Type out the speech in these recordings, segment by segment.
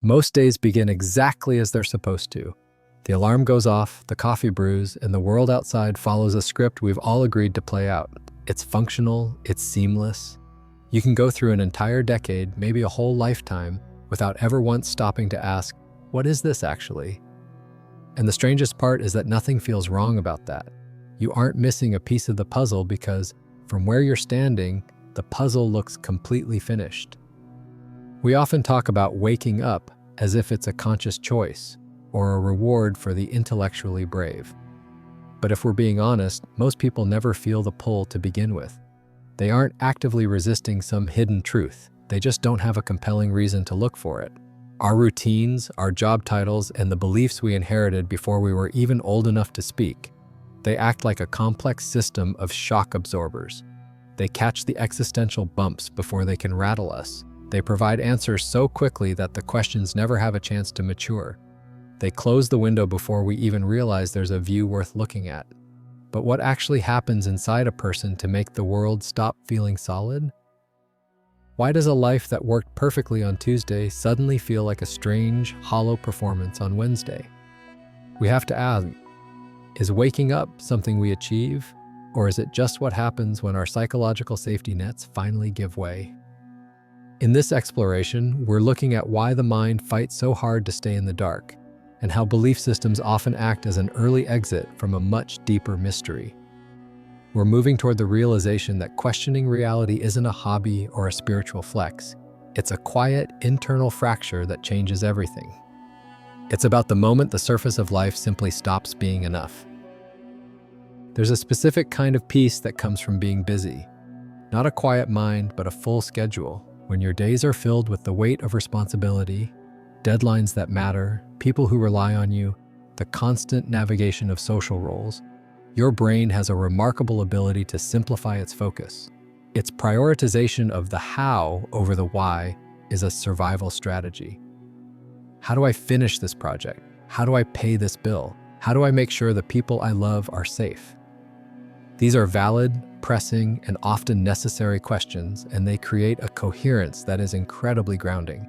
Most days begin exactly as they're supposed to. The alarm goes off, the coffee brews, and the world outside follows a script we've all agreed to play out. It's functional, it's seamless. You can go through an entire decade, maybe a whole lifetime, without ever once stopping to ask, what is this actually? And the strangest part is that nothing feels wrong about that. You aren't missing a piece of the puzzle because, from where you're standing, the puzzle looks completely finished. We often talk about waking up as if it's a conscious choice or a reward for the intellectually brave. But if we're being honest, most people never feel the pull to begin with. They aren't actively resisting some hidden truth. They just don't have a compelling reason to look for it. Our routines, our job titles, and the beliefs we inherited before we were even old enough to speak, they act like a complex system of shock absorbers. They catch the existential bumps before they can rattle us. They provide answers so quickly that the questions never have a chance to mature. They close the window before we even realize there's a view worth looking at. But what actually happens inside a person to make the world stop feeling solid? Why does a life that worked perfectly on Tuesday suddenly feel like a strange, hollow performance on Wednesday? We have to ask, is waking up something we achieve, or is it just what happens when our psychological safety nets finally give way? In this exploration, we're looking at why the mind fights so hard to stay in the dark, and how belief systems often act as an early exit from a much deeper mystery. We're moving toward the realization that questioning reality isn't a hobby or a spiritual flex. It's a quiet, internal fracture that changes everything. It's about the moment the surface of life simply stops being enough. There's a specific kind of peace that comes from being busy. Not a quiet mind, but a full schedule. When your days are filled with the weight of responsibility, deadlines that matter, people who rely on you, the constant navigation of social roles, your brain has a remarkable ability to simplify its focus. Its prioritization of the how over the why is a survival strategy. How do I finish this project? How do I pay this bill? How do I make sure the people I love are safe? These are valid, pressing, and often necessary questions, and they create a coherence that is incredibly grounding.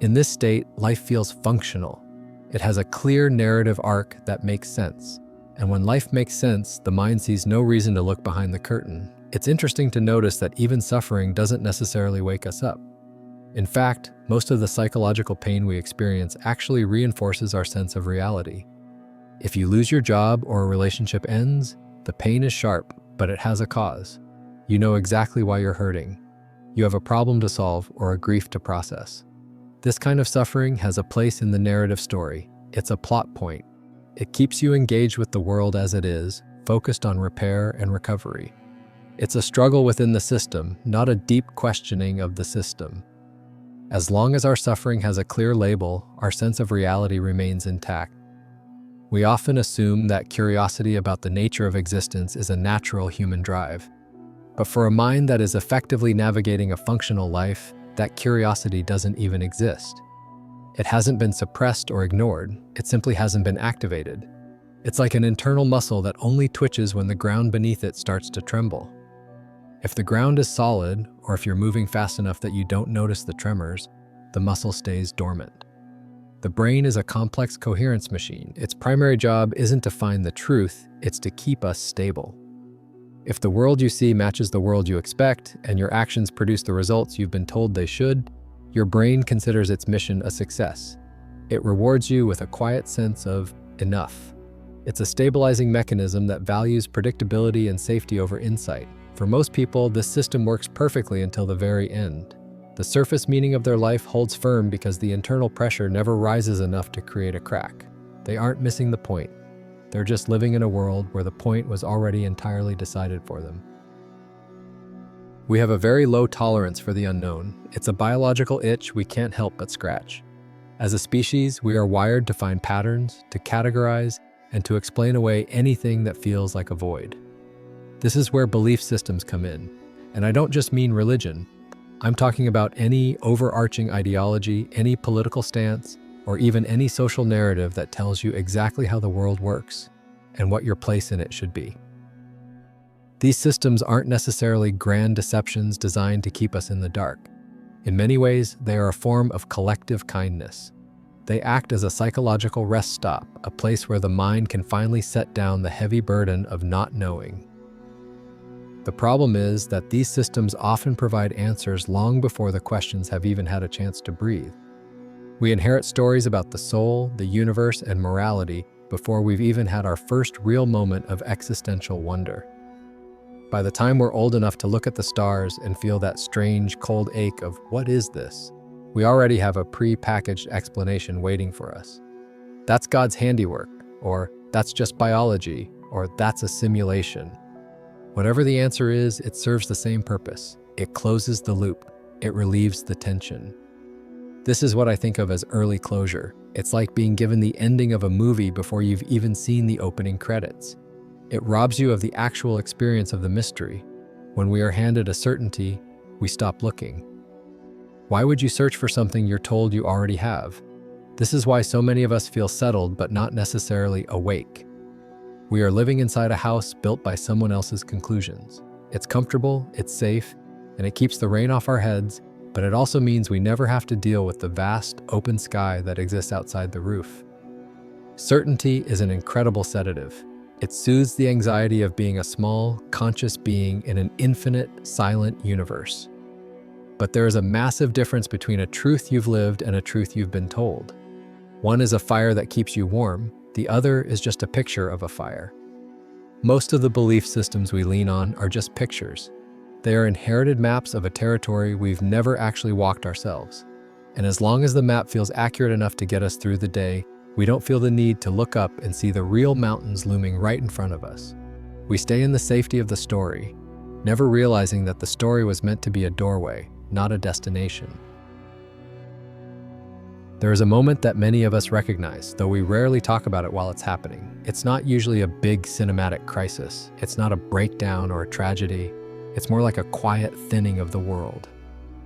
In this state, life feels functional. It has a clear narrative arc that makes sense. And when life makes sense, the mind sees no reason to look behind the curtain. It's interesting to notice that even suffering doesn't necessarily wake us up. In fact, most of the psychological pain we experience actually reinforces our sense of reality. If you lose your job or a relationship ends, the pain is sharp, but it has a cause. You know exactly why you're hurting. You have a problem to solve or a grief to process. This kind of suffering has a place in the narrative story. It's a plot point. It keeps you engaged with the world as it is, focused on repair and recovery. It's a struggle within the system, not a deep questioning of the system. As long as our suffering has a clear label, our sense of reality remains intact. We often assume that curiosity about the nature of existence is a natural human drive. But for a mind that is effectively navigating a functional life, that curiosity doesn't even exist. It hasn't been suppressed or ignored, it simply hasn't been activated. It's like an internal muscle that only twitches when the ground beneath it starts to tremble. If the ground is solid, or if you're moving fast enough that you don't notice the tremors, the muscle stays dormant. The brain is a complex coherence machine. Its primary job isn't to find the truth, it's to keep us stable. If the world you see matches the world you expect, and your actions produce the results you've been told they should, your brain considers its mission a success. It rewards you with a quiet sense of enough. It's a stabilizing mechanism that values predictability and safety over insight. For most people, this system works perfectly until the very end. The surface meaning of their life holds firm because the internal pressure never rises enough to create a crack. They aren't missing the point. They're just living in a world where the point was already entirely decided for them. We have a very low tolerance for the unknown. It's a biological itch we can't help but scratch. As a species, we are wired to find patterns, to categorize, and to explain away anything that feels like a void. This is where belief systems come in. And I don't just mean religion. I'm talking about any overarching ideology, any political stance, or even any social narrative that tells you exactly how the world works and what your place in it should be. These systems aren't necessarily grand deceptions designed to keep us in the dark. In many ways, they are a form of collective kindness. They act as a psychological rest stop, a place where the mind can finally set down the heavy burden of not knowing. The problem is that these systems often provide answers long before the questions have even had a chance to breathe. We inherit stories about the soul, the universe, and morality before we've even had our first real moment of existential wonder. By the time we're old enough to look at the stars and feel that strange, cold ache of, what is this? We already have a pre-packaged explanation waiting for us. That's God's handiwork, or that's just biology, or that's a simulation. Whatever the answer is, it serves the same purpose. It closes the loop. It relieves the tension. This is what I think of as early closure. It's like being given the ending of a movie before you've even seen the opening credits. It robs you of the actual experience of the mystery. When we are handed a certainty, we stop looking. Why would you search for something you're told you already have? This is why so many of us feel settled but not necessarily awake. We are living inside a house built by someone else's conclusions. It's comfortable, it's safe, and it keeps the rain off our heads, but it also means we never have to deal with the vast, open sky that exists outside the roof. Certainty is an incredible sedative. It soothes the anxiety of being a small, conscious being in an infinite, silent universe. But there is a massive difference between a truth you've lived and a truth you've been told. One is a fire that keeps you warm, the other is just a picture of a fire. Most of the belief systems we lean on are just pictures. They are inherited maps of a territory we've never actually walked ourselves. And as long as the map feels accurate enough to get us through the day, we don't feel the need to look up and see the real mountains looming right in front of us. We stay in the safety of the story, never realizing that the story was meant to be a doorway, not a destination. There is a moment that many of us recognize, though we rarely talk about it while it's happening. It's not usually a big cinematic crisis. It's not a breakdown or a tragedy. It's more like a quiet thinning of the world.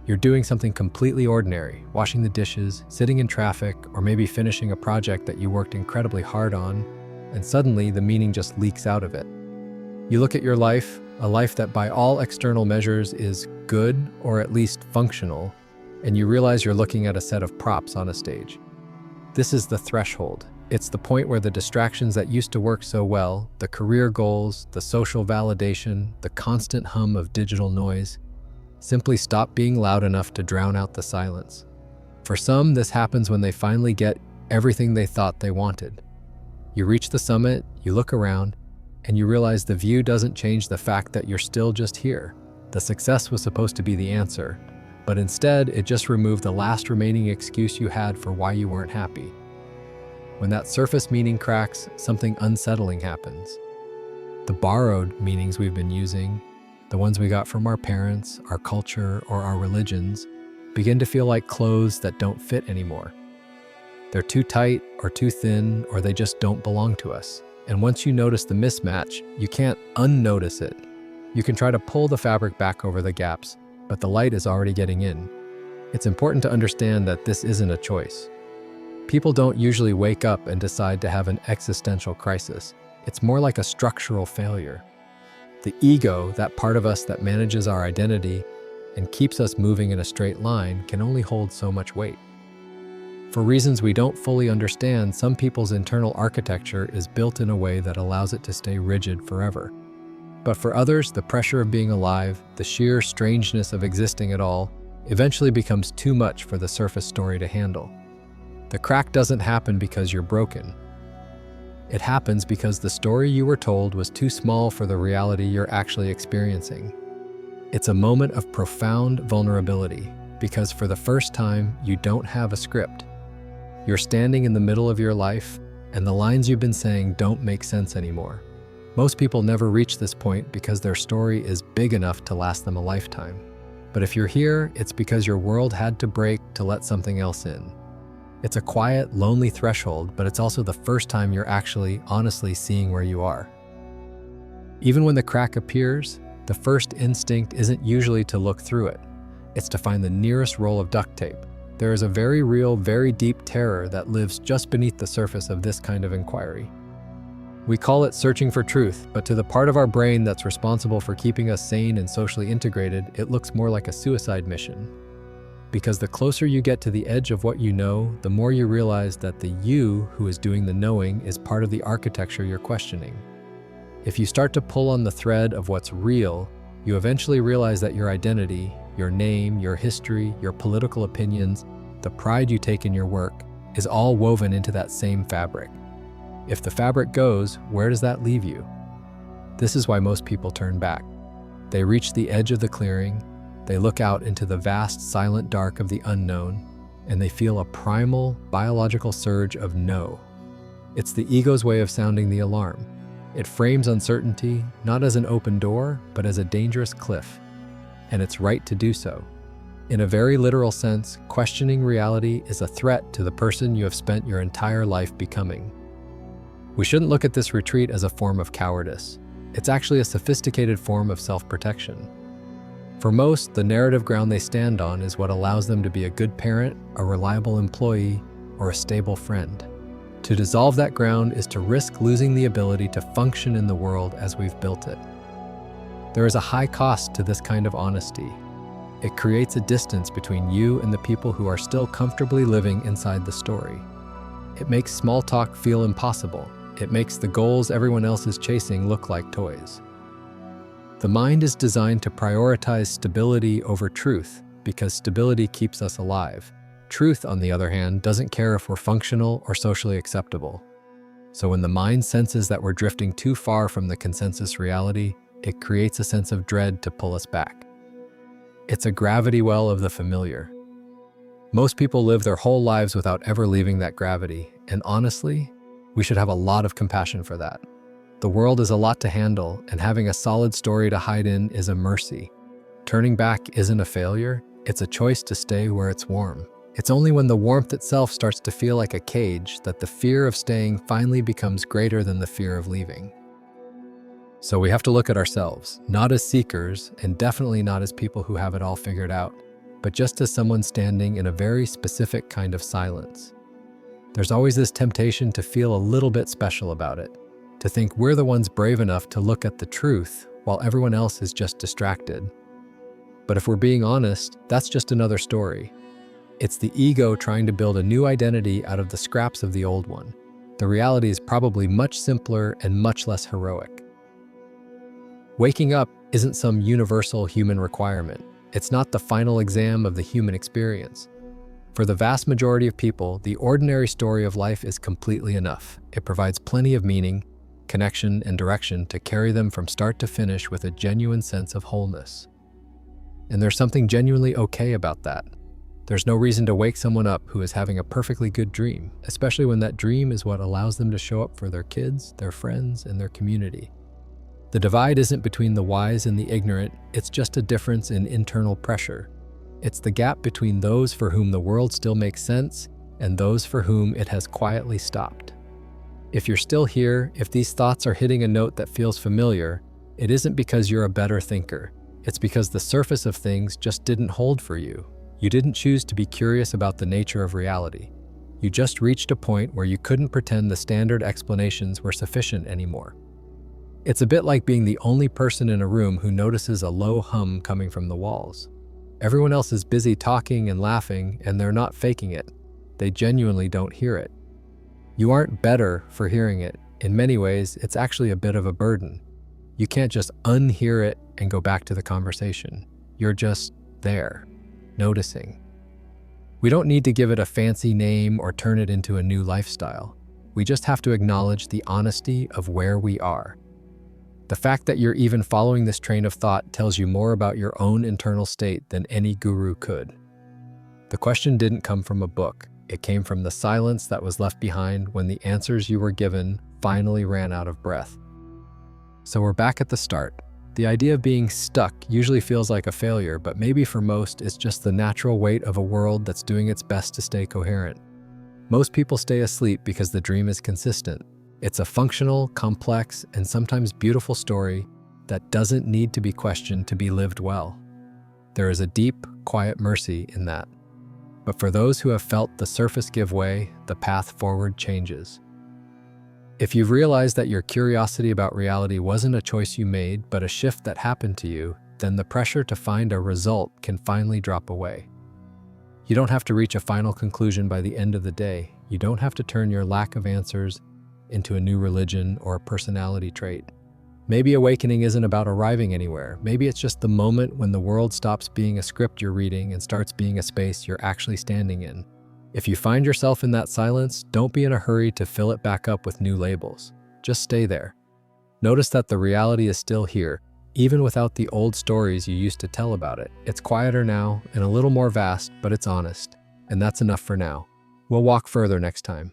You're doing something completely ordinary, washing the dishes, sitting in traffic, or maybe finishing a project that you worked incredibly hard on, and suddenly the meaning just leaks out of it. You look at your life, a life that by all external measures is good or at least functional, and you realize you're looking at a set of props on a stage. This is the threshold. It's the point where the distractions that used to work so well, the career goals, the social validation, the constant hum of digital noise, simply stop being loud enough to drown out the silence. For some, this happens when they finally get everything they thought they wanted. You reach the summit, you look around, and you realize the view doesn't change the fact that you're still just here. The success was supposed to be the answer, but instead it just removed the last remaining excuse you had for why you weren't happy. When that surface meaning cracks, something unsettling happens. The borrowed meanings we've been using, the ones we got from our parents, our culture, or our religions, begin to feel like clothes that don't fit anymore. They're too tight or too thin, or they just don't belong to us. And once you notice the mismatch, you can't unnotice it. You can try to pull the fabric back over the gaps, but the light is already getting in. It's important to understand that this isn't a choice. People don't usually wake up and decide to have an existential crisis. It's more like a structural failure. The ego, that part of us that manages our identity and keeps us moving in a straight line, can only hold so much weight. For reasons we don't fully understand, some people's internal architecture is built in a way that allows it to stay rigid forever. But for others, the pressure of being alive, the sheer strangeness of existing at all, eventually becomes too much for the surface story to handle. The crack doesn't happen because you're broken. It happens because the story you were told was too small for the reality you're actually experiencing. It's a moment of profound vulnerability, because for the first time, you don't have a script. You're standing in the middle of your life, and the lines you've been saying don't make sense anymore. Most people never reach this point because their story is big enough to last them a lifetime. But if you're here, it's because your world had to break to let something else in. It's a quiet, lonely threshold, but it's also the first time you're actually, honestly seeing where you are. Even when the crack appears, the first instinct isn't usually to look through it. It's to find the nearest roll of duct tape. There is a very real, very deep terror that lives just beneath the surface of this kind of inquiry. We call it searching for truth, but to the part of our brain that's responsible for keeping us sane and socially integrated, it looks more like a suicide mission. because the closer you get to the edge of what you know, the more you realize that the you who is doing the knowing is part of the architecture you're questioning. If you start to pull on the thread of what's real, you eventually realize that your identity, your name, your history, your political opinions, the pride you take in your work, is all woven into that same fabric. If the fabric goes, where does that leave you? This is why most people turn back. They reach the edge of the clearing, they look out into the vast, silent dark of the unknown, and they feel a primal, biological surge of no. It's the ego's way of sounding the alarm. It frames uncertainty not as an open door, but as a dangerous cliff. And it's right to do so. In a very literal sense, questioning reality is a threat to the person you have spent your entire life becoming. We shouldn't look at this retreat as a form of cowardice. It's actually a sophisticated form of self-protection. For most, the narrative ground they stand on is what allows them to be a good parent, a reliable employee, or a stable friend. To dissolve that ground is to risk losing the ability to function in the world as we've built it. There is a high cost to this kind of honesty. It creates a distance between you and the people who are still comfortably living inside the story. It makes small talk feel impossible. It makes the goals everyone else is chasing look like toys. The mind is designed to prioritize stability over truth because stability keeps us alive. Truth, on the other hand, doesn't care if we're functional or socially acceptable. So when the mind senses that we're drifting too far from the consensus reality, it creates a sense of dread to pull us back. It's a gravity well of the familiar. Most people live their whole lives without ever leaving that gravity, and honestly, we should have a lot of compassion for that. The world is a lot to handle, and having a solid story to hide in is a mercy. Turning back isn't a failure, it's a choice to stay where it's warm. It's only when the warmth itself starts to feel like a cage that the fear of staying finally becomes greater than the fear of leaving. So we have to look at ourselves, not as seekers, and definitely not as people who have it all figured out, but just as someone standing in a very specific kind of silence. There's always this temptation to feel a little bit special about it, to think we're the ones brave enough to look at the truth while everyone else is just distracted. But if we're being honest, that's just another story. It's the ego trying to build a new identity out of the scraps of the old one. The reality is probably much simpler and much less heroic. Waking up isn't some universal human requirement. It's not the final exam of the human experience. For the vast majority of people, the ordinary story of life is completely enough. It provides plenty of meaning, connection, and direction to carry them from start to finish with a genuine sense of wholeness. And there's something genuinely okay about that. There's no reason to wake someone up who is having a perfectly good dream, especially when that dream is what allows them to show up for their kids, their friends, and their community. The divide isn't between the wise and the ignorant, it's just a difference in internal pressure. It's the gap between those for whom the world still makes sense and those for whom it has quietly stopped. If you're still here, if these thoughts are hitting a note that feels familiar, it isn't because you're a better thinker. It's because the surface of things just didn't hold for you. You didn't choose to be curious about the nature of reality. You just reached a point where you couldn't pretend the standard explanations were sufficient anymore. It's a bit like being the only person in a room who notices a low hum coming from the walls. Everyone else is busy talking and laughing, and they're not faking it. They genuinely don't hear it. You aren't better for hearing it. In many ways, it's actually a bit of a burden. You can't just unhear it and go back to the conversation. You're just there, noticing. We don't need to give it a fancy name or turn it into a new lifestyle. We just have to acknowledge the honesty of where we are. The fact that you're even following this train of thought tells you more about your own internal state than any guru could. The question didn't come from a book. It came from the silence that was left behind when the answers you were given finally ran out of breath. So we're back at the start. The idea of being stuck usually feels like a failure, but maybe for most, it's just the natural weight of a world that's doing its best to stay coherent. Most people stay asleep because the dream is consistent. It's a functional, complex, and sometimes beautiful story that doesn't need to be questioned to be lived well. There is a deep, quiet mercy in that. But for those who have felt the surface give way, the path forward changes. If you've realized that your curiosity about reality wasn't a choice you made, but a shift that happened to you, then the pressure to find a result can finally drop away. You don't have to reach a final conclusion by the end of the day. You don't have to turn your lack of answers into a new religion or a personality trait. Maybe awakening isn't about arriving anywhere. Maybe it's just the moment when the world stops being a script you're reading and starts being a space you're actually standing in. If you find yourself in that silence, don't be in a hurry to fill it back up with new labels. Just stay there. Notice that the reality is still here, even without the old stories you used to tell about it. It's quieter now and a little more vast, but it's honest. And that's enough for now. We'll walk further next time.